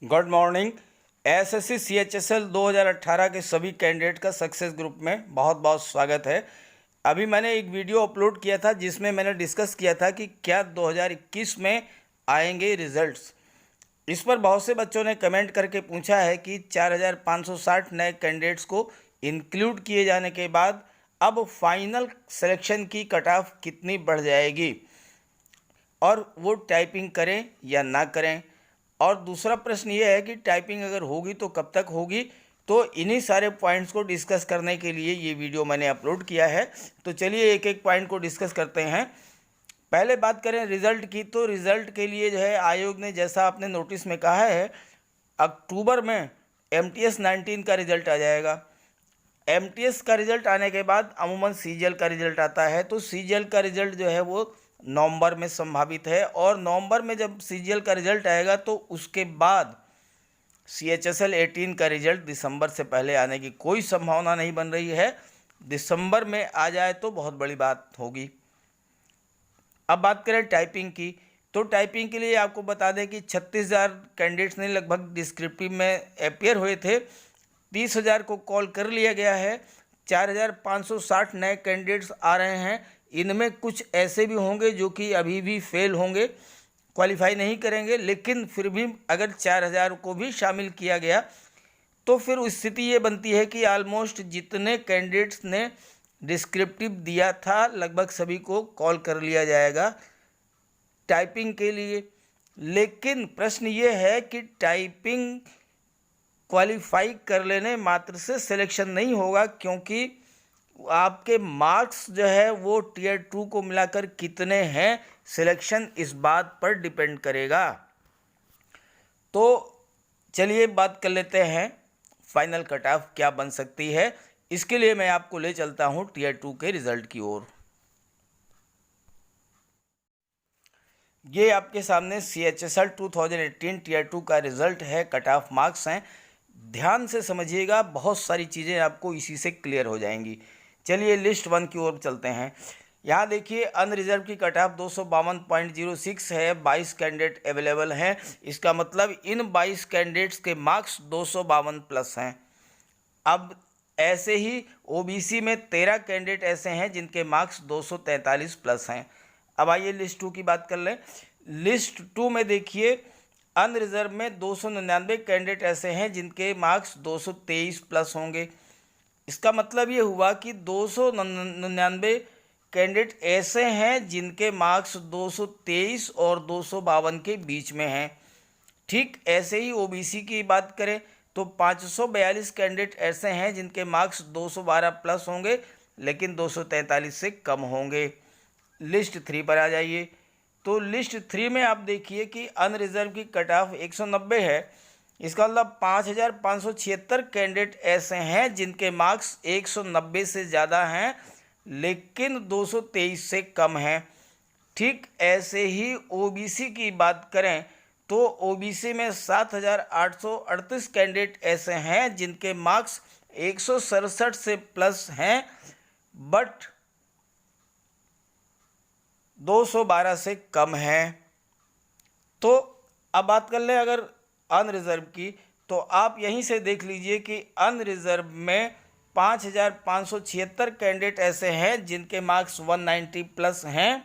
Good morning. SSC CHSL 2018 के सभी candidate का सक्सेस ग्रुप में बहुत बहुत स्वागत है। अभी मैंने एक वीडियो अपलोड किया था जिसमें मैंने डिस्कस किया था कि क्या 2021 में आएंगे रिजल्ट्स। इस पर बहुत से बच्चों ने कमेंट करके पूछा है कि 4560 नए कैंडिडेट्स को इंक्लूड किए जाने के बाद अब फाइनल सिलेक्शन की कट ऑफ कितनी बढ़ जाएगी और वो टाइपिंग करें या ना करें। और दूसरा प्रश्न ये है कि टाइपिंग अगर होगी तो कब तक होगी। तो इन्हीं सारे पॉइंट्स को डिस्कस करने के लिए ये वीडियो मैंने अपलोड किया है। तो चलिए एक एक पॉइंट को डिस्कस करते हैं। पहले बात करें रिज़ल्ट की, तो रिज़ल्ट के लिए जो है आयोग ने, जैसा आपने नोटिस में कहा है, अक्टूबर में MTS 19 का रिज़ल्ट आ जाएगा। MTS का रिज़ल्ट आने के बाद अमूमन CGL का रिज़ल्ट आता है। तो CGL का रिज़ल्ट जो है वो नवंबर में संभावित है, और नवंबर में जब CGL का रिज़ल्ट आएगा तो उसके बाद CHSL 18 का रिज़ल्ट दिसंबर से पहले आने की कोई संभावना नहीं बन रही है। दिसंबर में आ जाए तो बहुत बड़ी बात होगी। अब बात करें टाइपिंग की, तो टाइपिंग के लिए आपको बता दें कि 36,000 कैंडिडेट्स ने लगभग डिस्क्रिप्टिव में अपेयर हुए थे। 30,000 को कॉल कर लिया गया है। 4,560 नए कैंडिडेट्स आ रहे हैं। इनमें कुछ ऐसे भी होंगे जो कि अभी भी फेल होंगे, क्वालिफाई नहीं करेंगे, लेकिन फिर भी अगर 4,000 को भी शामिल किया गया तो फिर स्थिति ये बनती है कि ऑलमोस्ट जितने कैंडिडेट्स ने डिस्क्रिप्टिव दिया था लगभग सभी को कॉल कर लिया जाएगा टाइपिंग के लिए। लेकिन प्रश्न ये है कि टाइपिंग क्वालिफाई कर लेने मात्र से सिलेक्शन नहीं होगा, क्योंकि आपके मार्क्स जो है वो टियर 2 को मिलाकर कितने हैं, सिलेक्शन इस बात पर डिपेंड करेगा। तो चलिए बात कर लेते हैं फाइनल कट ऑफ क्या बन सकती है। इसके लिए मैं आपको ले चलता हूं टियर 2 के रिजल्ट की ओर। ये आपके सामने CHSL 2018 टियर 2 का रिजल्ट है, कट ऑफ मार्क्स हैं। ध्यान से समझिएगा, बहुत सारी चीज़ें आपको इसी से क्लियर हो जाएंगी। चलिए लिस्ट 1 की ओर चलते हैं। यहाँ देखिए अनरिजर्व की कट ऑफ 252.06 है। 22 कैंडिडेट अवेलेबल हैं। इसका मतलब इन 22 कैंडिडेट्स के मार्क्स 252 प्लस हैं। अब ऐसे ही OBC में 13 कैंडिडेट ऐसे हैं जिनके मार्क्स 243 प्लस हैं। अब आइए लिस्ट 2 की बात कर लें। लिस्ट 2 में देखिए अनरिजर्व में 299 कैंडिडेट ऐसे हैं जिनके मार्क्स 223 प्लस होंगे। इसका मतलब ये हुआ कि 299 कैंडिडेट ऐसे हैं जिनके मार्क्स 223 और 252 के बीच में हैं। ठीक ऐसे ही OBC की बात करें तो 542 कैंडिडेट ऐसे हैं जिनके मार्क्स 212 प्लस होंगे, लेकिन 243 से कम होंगे। लिस्ट 3 पर आ जाइए। तो लिस्ट 3 में आप देखिए कि अनरिजर्व की कट ऑफ 190 है। इसका मतलब 5,576 कैंडिडेट ऐसे हैं जिनके मार्क्स 190 से ज़्यादा हैं, लेकिन 223 से कम हैं। ठीक ऐसे ही OBC की बात करें तो OBC में 7,838 कैंडिडेट ऐसे हैं जिनके मार्क्स 167 से प्लस हैं, बट 212 से कम है। तो अब बात कर लें अगर अनरिजर्व की, तो आप यहीं से देख लीजिए कि अनरिजर्व में 5,576 कैंडिडेट ऐसे हैं जिनके मार्क्स 190 प्लस हैं।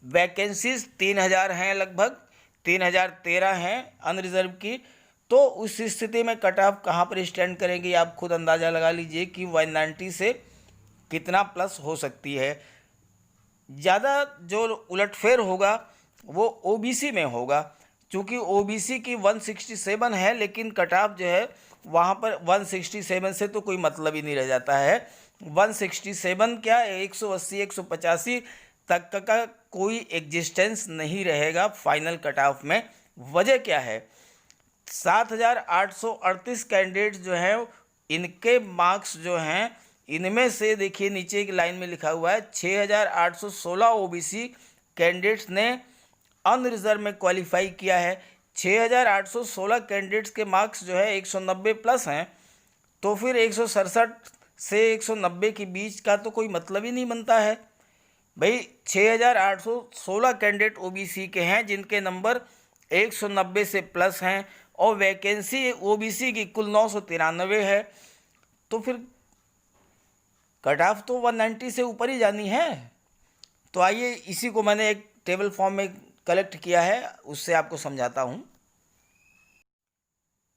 वैकेंसीज 3,000 हैं, लगभग 3,013 हैं अनरिजर्व की। तो उस स्थिति में कट ऑफ कहाँ पर स्टैंड करेंगी, आप खुद अंदाज़ा लगा लीजिए कि 190 से कितना प्लस हो सकती है। ज़्यादा जो उलटफेर होगा वो OBC में होगा, चूँकि OBC की 167 है, लेकिन कट ऑफ जो है वहाँ पर 167 से तो कोई मतलब ही नहीं रह जाता है। 167 क्या 180 185 तक का कोई एग्जिस्टेंस नहीं रहेगा फाइनल कट ऑफ में। वजह क्या है, 7,838 कैंडिडेट्स जो हैं इनके मार्क्स जो हैं, इनमें से देखिए नीचे एक लाइन में लिखा हुआ है 6,816 OBC कैंडिडेट्स ने अनरिजर्व में क्वालिफाई किया है। 6,816 कैंडिडेट्स के मार्क्स जो है 190 प्लस हैं, तो फिर 167 से 190 के बीच का तो कोई मतलब ही नहीं बनता है भाई। 6,816 कैंडिडेट OBC के हैं जिनके नंबर 190 से प्लस हैं, और वैकेंसी ओबीसी की कुल 993 है, तो फिर कट ऑफ तो 190 से ऊपर ही जानी है। तो आइए इसी को मैंने एक टेबल फॉर्म में कलेक्ट किया है, उससे आपको समझाता हूँ।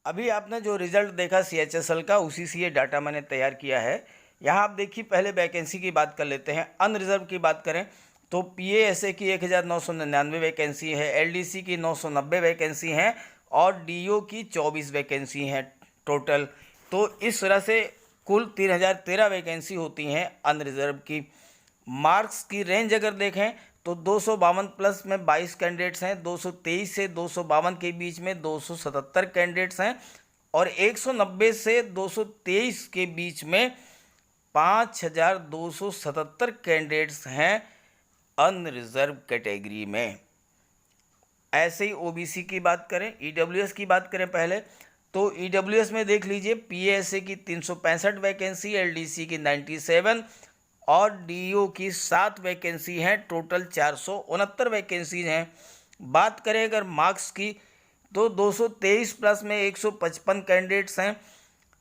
अभी आपने जो रिजल्ट देखा CHSL का, उसी से ये डाटा मैंने तैयार किया है। यहाँ आप देखिए, पहले वैकेंसी की बात कर लेते हैं। अनरिजर्व की बात करें तो PASA की 1999 वैकेंसी है, LDC की 990 वैकेंसी हैं और DO की 24 वैकेंसी हैं टोटल। तो इस तरह से कुल 3013 वैकेंसी होती हैं अनरिजर्व की। मार्क्स की रेंज अगर देखें तो 252 प्लस में 22 कैंडिडेट्स हैं, 223 से 252 के बीच में 277 कैंडिडेट्स हैं और 190 से 223 के बीच में 5277 कैंडिडेट्स हैं अनरिजर्व कैटेगरी में। ऐसे ही OBC की बात करें, EWS की बात करें पहले, तो EWS में देख लीजिए PASA की 365 वैकेंसी, LDC की 97 और DO की 7 वैकेंसी हैं, टोटल 469 वैकेंसीज हैं। बात करें अगर मार्क्स की तो 223 प्लस में 155 कैंडिडेट्स हैं,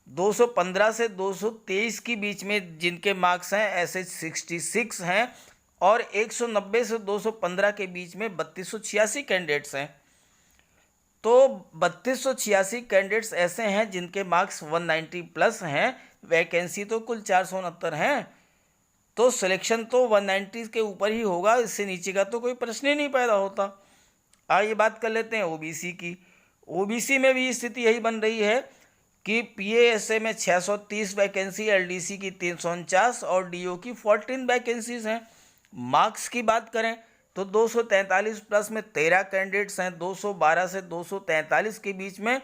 215 से 223 के बीच में जिनके मार्क्स हैं ऐसे 66 हैं और 190 से 215 के बीच में 3286 कैंडिडेट्स हैं। तो 3286 कैंडिडेट्स ऐसे हैं जिनके मार्क्स 190 प्लस हैं, वैकेंसी तो कुल 469 हैं, तो सिलेक्शन तो 190 के ऊपर ही होगा, इससे नीचे का तो कोई प्रश्न ही नहीं पैदा होता। आइए बात कर लेते हैं OBC की। OBC में भी स्थिति यही बन रही है कि PASA में 630 वैकेंसी, LDC की 349 और DO की 14 वैकेंसीज हैं। मार्क्स की बात करें तो 243 प्लस में 13 कैंडिडेट्स हैं, 212 से 243 के बीच में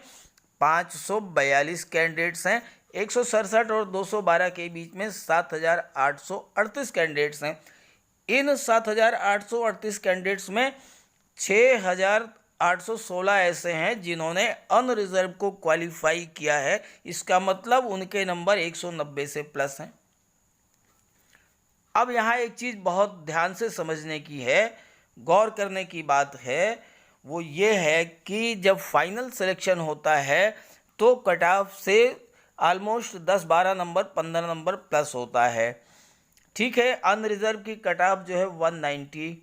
542 कैंडिडेट्स हैं, 167 और 212 के बीच में 7838 कैंडिडेट्स हैं। इन 7838 कैंडिडेट्स में 6816 ऐसे हैं जिन्होंने अनरिजर्व को क्वालिफाई किया है। इसका मतलब उनके नंबर 190 से प्लस हैं। अब यहाँ एक चीज़ बहुत ध्यान से समझने की है, गौर करने की बात है, वो ये है कि जब फाइनल सिलेक्शन होता है तो कट ऑफ से ऑलमोस्ट 10-12 नंबर 15 नंबर प्लस होता है। ठीक है, अनरिजर्व की कट ऑफ जो है 190।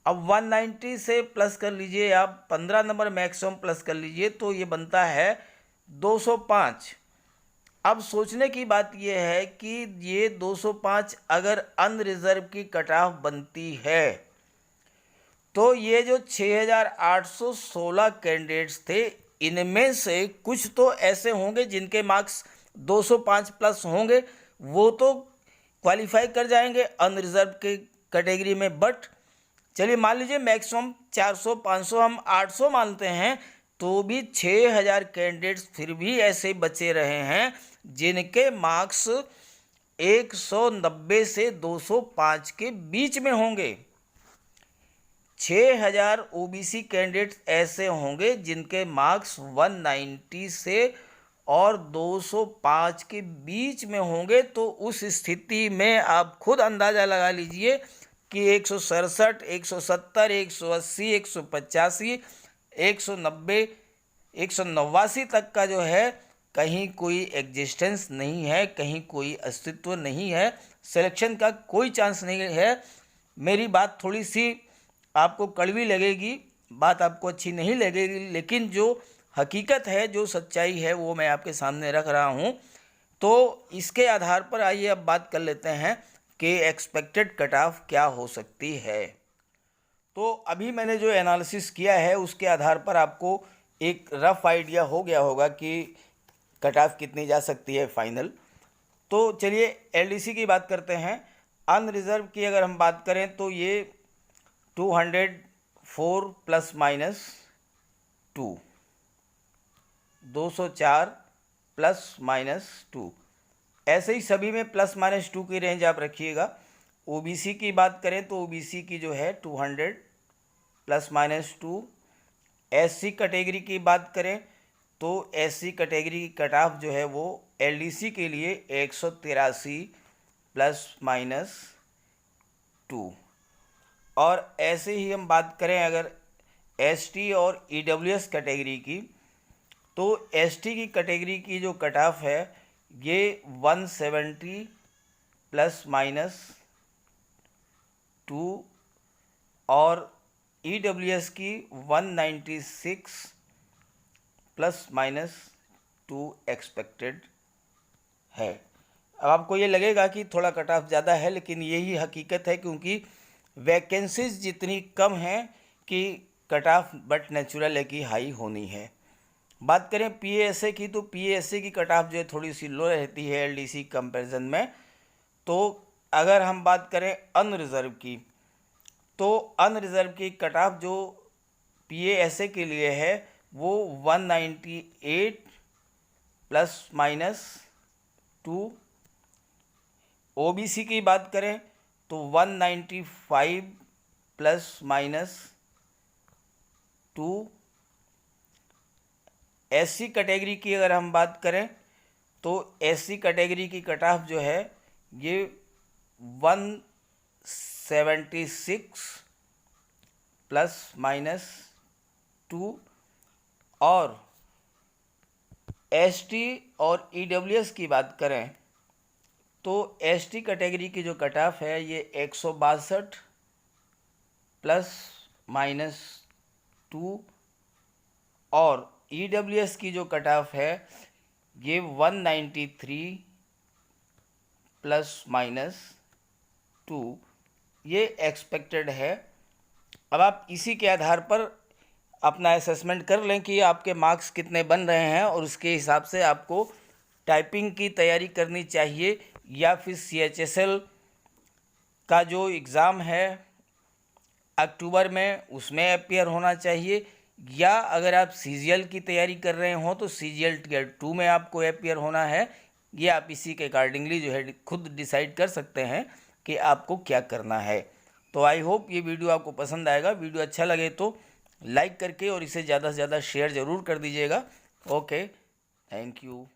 अब 190 से प्लस कर लीजिए आप 15 नंबर मैक्सिमम प्लस कर लीजिए तो ये बनता है 205। अब सोचने की बात यह है कि ये 205 अगर अनरिजर्व की कट ऑफ बनती है तो ये जो 6816 कैंडिडेट्स थे इनमें से कुछ तो ऐसे होंगे जिनके मार्क्स 205 प्लस होंगे, वो तो क्वालिफाई कर जाएंगे अनरिजर्व के कैटेगरी में। बट चलिए मान लीजिए मैक्सिमम 400 500 हम 800 मानते हैं, तो भी 6000 कैंडिडेट्स फिर भी ऐसे बचे रहे हैं जिनके मार्क्स 190 से 205 के बीच में होंगे। 6000 OBC कैंडिडेट्स ऐसे होंगे जिनके मार्क्स 190 से और 205 के बीच में होंगे। तो उस स्थिति में आप खुद अंदाज़ा लगा लीजिए कि 167, 170, 180, 185, 190, 189 तक का जो है कहीं कोई एग्जिस्टेंस नहीं है, कहीं कोई अस्तित्व नहीं है, सिलेक्शन का कोई चांस नहीं है। मेरी बात थोड़ी सी आपको कड़वी लगेगी, बात आपको अच्छी नहीं लगेगी, लेकिन जो हकीकत है, जो सच्चाई है, वो मैं आपके सामने रख रहा हूँ। तो इसके आधार पर आइए अब बात कर लेते हैं कि एक्सपेक्टेड कट ऑफ क्या हो सकती है। तो अभी मैंने जो एनालिसिस किया है उसके आधार पर आपको एक रफ आइडिया हो गया होगा कि कट ऑफ कितनी जा सकती है फाइनल। तो चलिए LDC की बात करते हैं। अनरिजर्व की अगर हम बात करें तो ये 204 प्लस माइनस 2, 204 प्लस माइनस 2, ऐसे ही सभी में प्लस माइनस 2 की रेंज आप रखिएगा। OBC की बात करें तो OBC की जो है 200 प्लस माइनस 2। SC कैटेगरी की बात करें तो SC कैटेगरी की कट ऑफ जो है वो LDC के लिए 183 प्लस माइनस 2। और ऐसे ही हम बात करें अगर ST और EWS कैटेगरी की तो एसटी की कैटेगरी की जो कट ऑफ है ये 170 प्लस माइनस 2 और ईडब्ल्यूएस की 196 प्लस माइनस 2 एक्सपेक्टेड है। अब आपको ये लगेगा कि थोड़ा कट ऑफ ज़्यादा है, लेकिन यही हकीकत है, क्योंकि वैकेंसीज जितनी कम हैं कि कट ऑफ बट नेचुरल है कि हाई होनी है। बात करें पीएएसए की, तो पीएएसए की कट ऑफ जो है थोड़ी सी लो रहती है एलडीसी कंपैरिजन में। तो अगर हम बात करें अनरिजर्व की, तो अनरिजर्व की कट ऑफ जो पीएएसए के लिए है वो 198 प्लस माइनस 2। ओबीसी की बात करें तो 195 प्लस माइनस 2। एससी कैटेगरी की अगर हम बात करें तो एससी कैटेगरी की कट ऑफ जो है ये 176 प्लस माइनस 2। और एसटी और ईडब्ल्यूएस की बात करें तो एसटी कैटेगरी की जो कट ऑफ है ये 162 प्लस माइनस 2 और ईडब्ल्यूएस की जो कट ऑफ है ये 193 प्लस माइनस 2 ये एक्सपेक्टेड है। अब आप इसी के आधार पर अपना असेसमेंट कर लें कि आपके मार्क्स कितने बन रहे हैं और उसके हिसाब से आपको टाइपिंग की तैयारी करनी चाहिए, या फिर सीएचएसएल का जो एग्ज़ाम है अक्टूबर में उसमें अपीयर होना चाहिए, या अगर आप सीजीएल की तैयारी कर रहे हो तो सीजीएल टियर 2 में आपको अपीयर होना है। ये आप इसी के अकॉर्डिंगली जो है खुद डिसाइड कर सकते हैं कि आपको क्या करना है। तो आई होप ये वीडियो आपको पसंद आएगा। वीडियो अच्छा लगे तो लाइक करके और इसे ज़्यादा से ज़्यादा शेयर ज़रूर कर दीजिएगा। Okay, thank you.